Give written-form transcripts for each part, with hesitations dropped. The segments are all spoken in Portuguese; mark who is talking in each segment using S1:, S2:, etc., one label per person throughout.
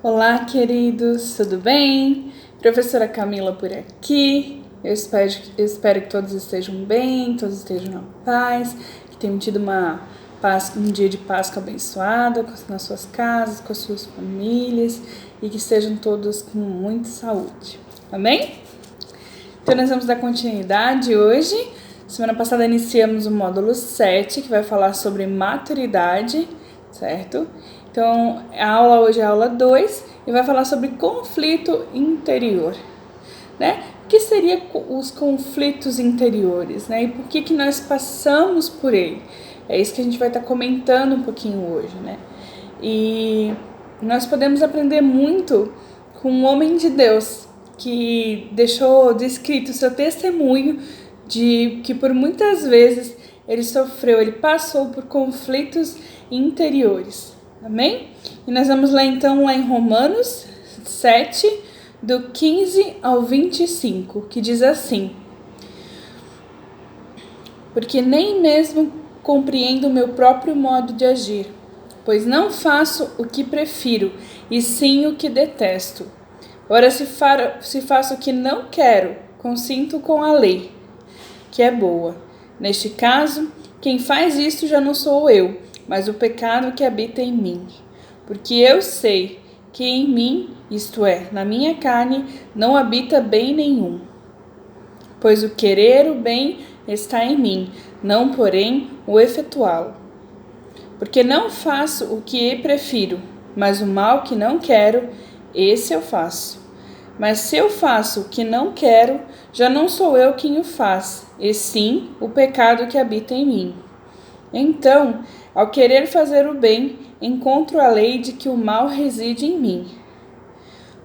S1: Olá, queridos, tudo bem? Professora Camila por aqui. Eu espero que todos estejam bem, todos estejam na paz, que tenham tido um dia de Páscoa abençoado nas suas casas, com as suas famílias e que estejam todos com muita saúde. Amém? Então, nós vamos dar continuidade hoje. Semana passada iniciamos o módulo 7, que vai falar sobre maturidade, certo? Então, a aula hoje é a aula 2 e vai falar sobre conflito interior, né? O que seriam os conflitos interiores, né? E por que nós passamos por ele? É isso que a gente vai estar comentando um pouquinho hoje, né? E nós podemos aprender muito com um homem de Deus que deixou descrito seu testemunho de que por muitas vezes ele passou por conflitos interiores. Amém? E nós vamos lá então em Romanos 7, do 15 ao 25, que diz assim: porque nem mesmo compreendo o meu próprio modo de agir, pois não faço o que prefiro, e sim o que detesto. Ora, se faço o que não quero, consinto com a lei, que é boa. Neste caso, quem faz isto já não sou eu, mas o pecado que habita em mim. Porque eu sei que em mim, isto é, na minha carne, não habita bem nenhum. Pois o querer o bem está em mim, não, porém, o efetuá-lo. Porque não faço o que prefiro, mas o mal que não quero, esse eu faço. Mas se eu faço o que não quero, já não sou eu quem o faz, e sim o pecado que habita em mim. Então, ao querer fazer o bem, encontro a lei de que o mal reside em mim.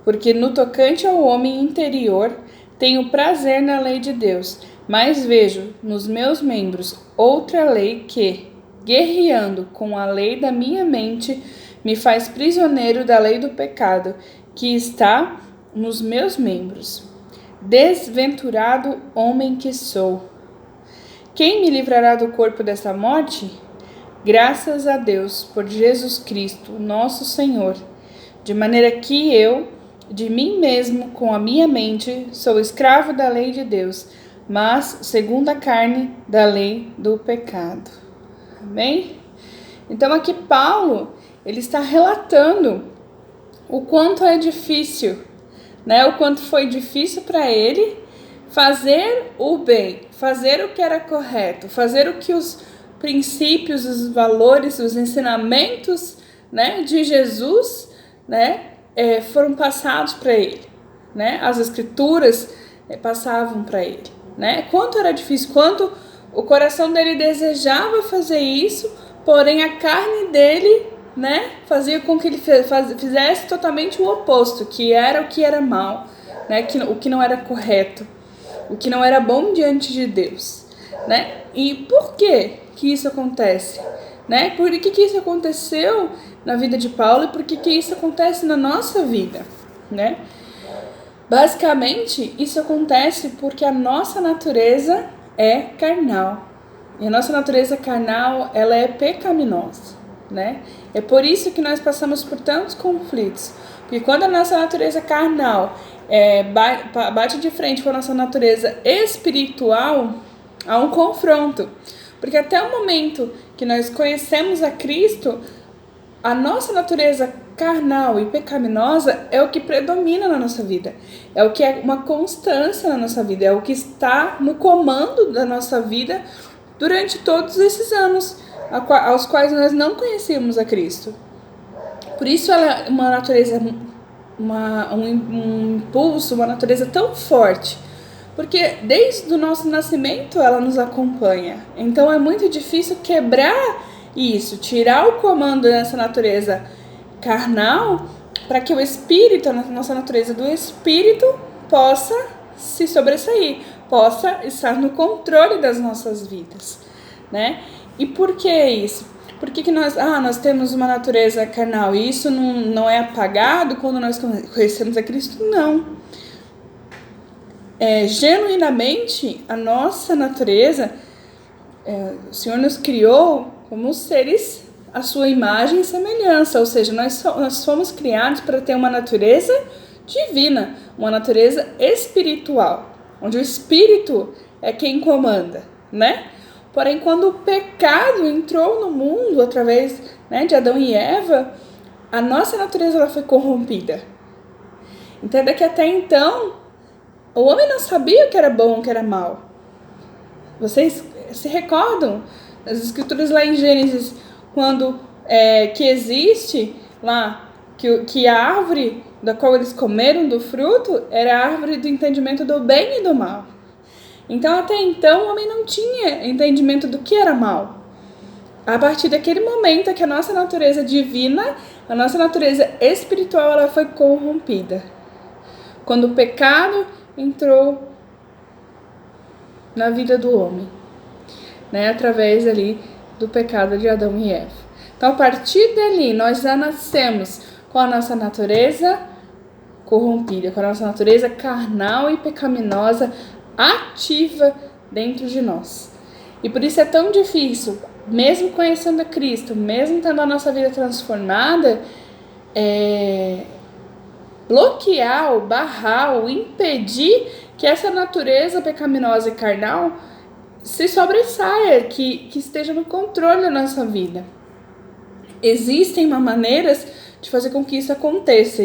S1: Porque no tocante ao homem interior, tenho prazer na lei de Deus, mas vejo nos meus membros outra lei que, guerreando com a lei da minha mente, me faz prisioneiro da lei do pecado, que está nos meus membros. Desventurado homem que sou! Quem me livrará do corpo desta morte? Graças a Deus por Jesus Cristo, nosso Senhor. De maneira que eu, de mim mesmo, com a minha mente, sou escravo da lei de Deus, mas, segundo a carne, da lei do pecado. Amém? Então aqui Paulo, ele está relatando o quanto é difícil, né? O quanto foi difícil para ele fazer o bem, fazer o que era correto, fazer o que os princípios, os valores, os ensinamentos, né, de Jesus, né, foram passados para ele, né? As escrituras passavam para ele, né? Quanto era difícil, quanto o coração dele desejava fazer isso, porém a carne dele, né, fazia com que ele fizesse totalmente o oposto, que era o que era mal, né, o que não era correto, o que não era bom diante de Deus, né? E por que isso acontece, né? Por que isso aconteceu na vida de Paulo e por que isso acontece na nossa vida, né? Basicamente, isso acontece porque a nossa natureza é carnal. E a nossa natureza carnal, ela é pecaminosa, né? É por isso que nós passamos por tantos conflitos. Porque quando a nossa natureza carnal bate de frente com a nossa natureza espiritual, há um confronto. Porque até o momento que nós conhecemos a Cristo, a nossa natureza carnal e pecaminosa é o que predomina na nossa vida. É o que é uma constância na nossa vida. É o que está no comando da nossa vida durante todos esses anos, aos quais nós não conhecíamos a Cristo. Por isso ela é uma natureza, um impulso, uma natureza tão forte. Porque desde o nosso nascimento ela nos acompanha. Então é muito difícil quebrar isso, tirar o comando dessa natureza carnal para que o espírito, a nossa natureza do espírito, possa se sobressair, possa estar no controle das nossas vidas, né? E por que isso? Por que nós temos uma natureza carnal e isso não é apagado quando nós conhecemos a Cristo? Não. Genuinamente, a nossa natureza, o Senhor nos criou como seres a sua imagem e semelhança, ou seja, nós fomos criados para ter uma natureza divina, uma natureza espiritual, onde o espírito é quem comanda, né? Porém, quando o pecado entrou no mundo através, né, de Adão e Eva, a nossa natureza ela foi corrompida. Entenda que até então o homem não sabia o que era bom e o que era mal. Vocês se recordam das escrituras lá em Gênesis, quando que existe lá que a árvore da qual eles comeram do fruto era a árvore do entendimento do bem e do mal. Então, até então, o homem não tinha entendimento do que era mal. A partir daquele momento é que a nossa natureza divina, a nossa natureza espiritual, ela foi corrompida. Quando o pecado entrou na vida do homem, né, através ali do pecado de Adão e Eva. Então, a partir dali, nós já nascemos com a nossa natureza corrompida, com a nossa natureza carnal e pecaminosa ativa dentro de nós. E por isso é tão difícil, mesmo conhecendo a Cristo, mesmo tendo a nossa vida transformada, bloquear, ou barrar, ou impedir que essa natureza pecaminosa e carnal se sobressaia, que esteja no controle da nossa vida. Existem maneiras de fazer com que isso aconteça,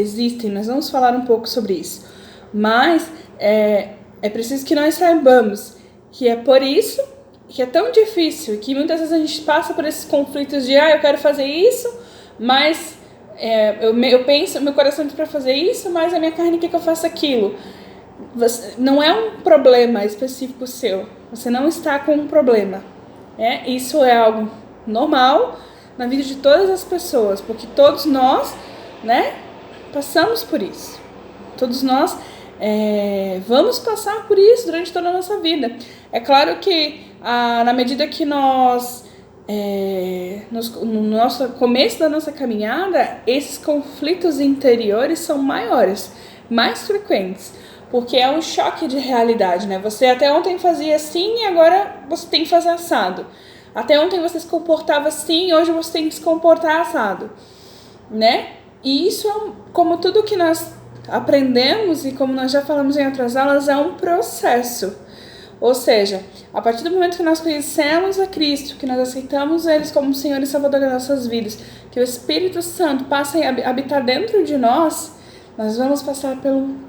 S1: nós vamos falar um pouco sobre isso, mas é preciso que nós saibamos que é por isso que é tão difícil, que muitas vezes a gente passa por esses conflitos de eu quero fazer isso, mas eu penso, meu coração diz para fazer isso, mas a minha carne quer que eu faça aquilo. Não é um problema específico seu, você não está com um problema. Isso é algo normal na vida de todas as pessoas, porque todos nós, né, passamos por isso. Todos nós vamos passar por isso durante toda a nossa vida. É claro que na medida que nós, no nosso começo da nossa caminhada, esses conflitos interiores são maiores, mais frequentes, porque é um choque de realidade, né? Você até ontem fazia assim e agora você tem que fazer assado. Até ontem você se comportava assim, hoje você tem que se comportar assado, né? E isso como tudo que nós aprendemos e como nós já falamos em outras aulas, é um processo. Ou seja, a partir do momento que nós conhecemos a Cristo, que nós aceitamos Ele como Senhor e Salvador das nossas vidas, que o Espírito Santo passa a habitar dentro de nós vamos passar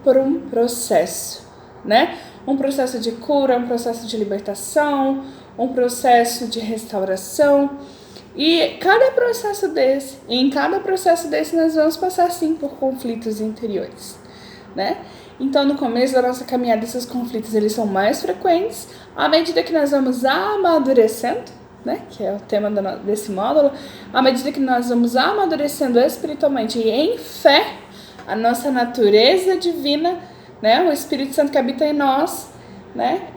S1: por um processo, né? Um processo de cura, um processo de libertação, um processo de restauração. E em cada processo desse nós vamos passar sim por conflitos interiores, né? Então, no começo da nossa caminhada, esses conflitos eles são mais frequentes. À medida que nós vamos amadurecendo, né, que é o tema desse módulo, à medida que nós vamos amadurecendo espiritualmente e em fé, a nossa natureza divina, né, o Espírito Santo que habita em nós, né,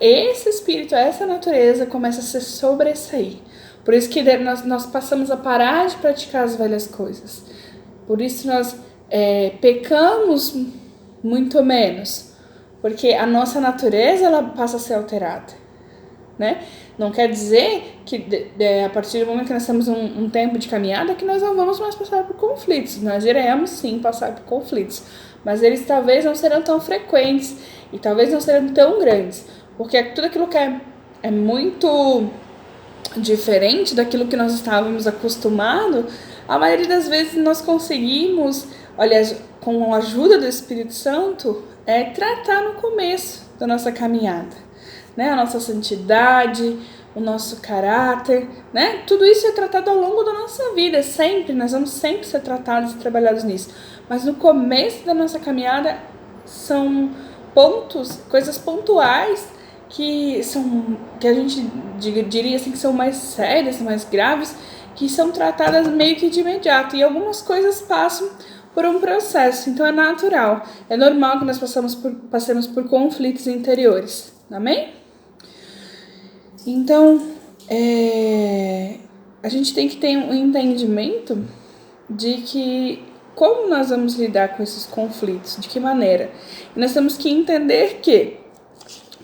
S1: esse espírito, essa natureza começa a se sobressair. Por isso que nós passamos a parar de praticar as velhas coisas. Por isso nós pecamos muito menos, porque a nossa natureza ela passa a ser alterada, né? Não quer dizer que a partir do momento que nós temos um tempo de caminhada que nós não vamos mais passar por conflitos. Nós iremos sim passar por conflitos, mas eles talvez não serão tão frequentes e talvez não serão tão grandes, porque tudo aquilo que é muito diferente daquilo que nós estávamos acostumados, a maioria das vezes nós conseguimos, olha, com a ajuda do Espírito Santo, tratar no começo da nossa caminhada, né? A nossa santidade, o nosso caráter, né? Tudo isso é tratado ao longo da nossa vida, sempre, nós vamos sempre ser tratados e trabalhados nisso. Mas no começo da nossa caminhada são coisas pontuais que a gente diria assim que são mais sérias, mais graves, que são tratadas meio que de imediato. E algumas coisas passam por um processo, então é natural, é normal que nós passemos por conflitos interiores, amém? Então, a gente tem que ter um entendimento de que como nós vamos lidar com esses conflitos, de que maneira. E nós temos que entender que,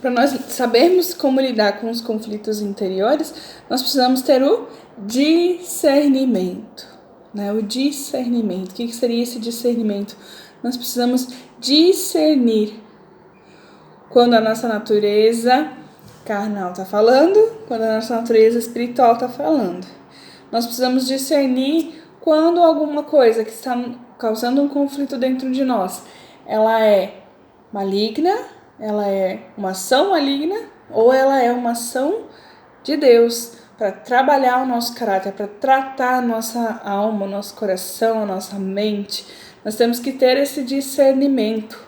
S1: para nós sabermos como lidar com os conflitos interiores, nós precisamos ter o discernimento, né? O discernimento. O que seria esse discernimento? Nós precisamos discernir quando a nossa natureza carnal está falando, quando a nossa natureza espiritual está falando. Nós precisamos discernir quando alguma coisa que está causando um conflito dentro de nós, ela é maligna, ela é uma ação maligna ou ela é uma ação de Deus para trabalhar o nosso caráter, para tratar a nossa alma, o nosso coração, a nossa mente. Nós temos que ter esse discernimento.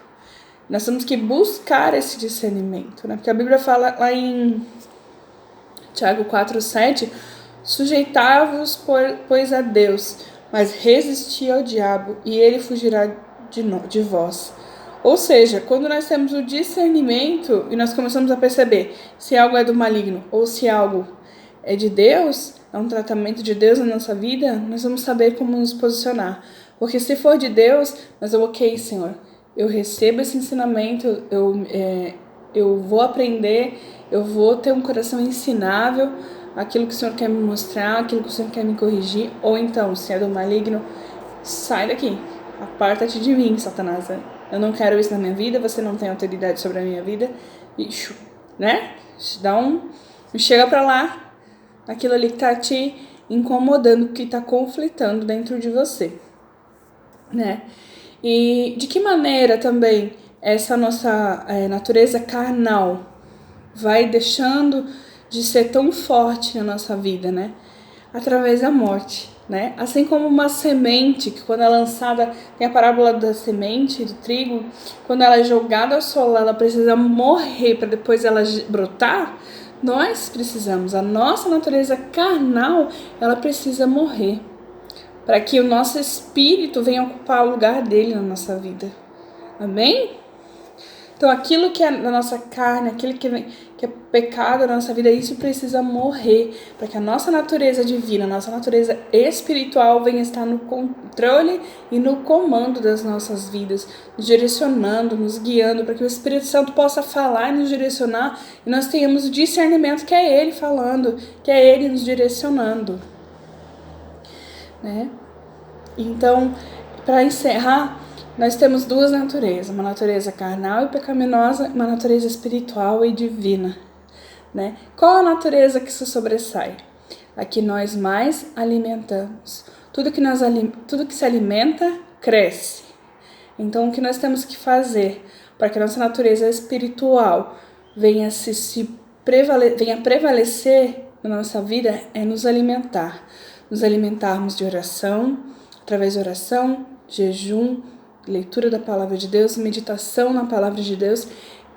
S1: Nós temos que buscar esse discernimento, né? Porque a Bíblia fala lá em Tiago 4,7, sujeitai-vos, pois, a Deus, mas resisti ao diabo, e ele fugirá de vós. Ou seja, quando nós temos o discernimento e nós começamos a perceber se algo é do maligno ou se algo é de Deus, é um tratamento de Deus na nossa vida, nós vamos saber como nos posicionar. Porque se for de Deus, nós vamos, ok, Senhor, eu recebo esse ensinamento, eu vou aprender, eu vou ter um coração ensinável, aquilo que o Senhor quer me mostrar, aquilo que o Senhor quer me corrigir, ou então, se é do maligno, sai daqui, aparta-te de mim, Satanás, eu não quero isso na minha vida, você não tem autoridade sobre a minha vida, bicho, né? Chega pra lá, aquilo ali que tá te incomodando, que tá conflitando dentro de você, né? E de que maneira também essa nossa natureza carnal vai deixando de ser tão forte na nossa vida, né? Através da morte, né? Assim como uma semente, que quando é lançada, tem a parábola da semente, do trigo, quando ela é jogada ao solo, ela precisa morrer para depois ela brotar. Nós precisamos, a nossa natureza carnal, ela precisa morrer, para que o nosso espírito venha ocupar o lugar dele na nossa vida. Amém? Então, aquilo que é da nossa carne, aquilo que é pecado na nossa vida, isso precisa morrer, para que a nossa natureza divina, a nossa natureza espiritual venha estar no controle e no comando das nossas vidas, nos direcionando, nos guiando, para que o Espírito Santo possa falar e nos direcionar, e nós tenhamos o discernimento que é Ele falando, que é Ele nos direcionando, né? Então, para encerrar, nós temos duas naturezas, uma natureza carnal e pecaminosa, uma natureza espiritual e divina, né? Qual a natureza que se sobressai? A que nós mais alimentamos. Tudo que se alimenta, cresce. Então, o que nós temos que fazer para que a nossa natureza espiritual venha prevalecer na nossa vida é nos alimentar. Nos alimentarmos de oração, através de oração, jejum, leitura da palavra de Deus, meditação na palavra de Deus.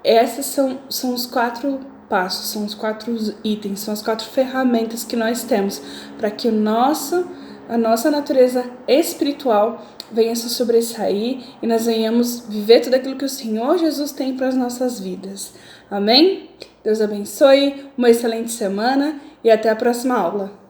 S1: Esses são os 4 passos, são os 4 itens, são as 4 ferramentas que nós temos para que a nossa natureza espiritual venha se sobressair e nós venhamos viver tudo aquilo que o Senhor Jesus tem para as nossas vidas. Amém? Deus abençoe, uma excelente semana e até a próxima aula.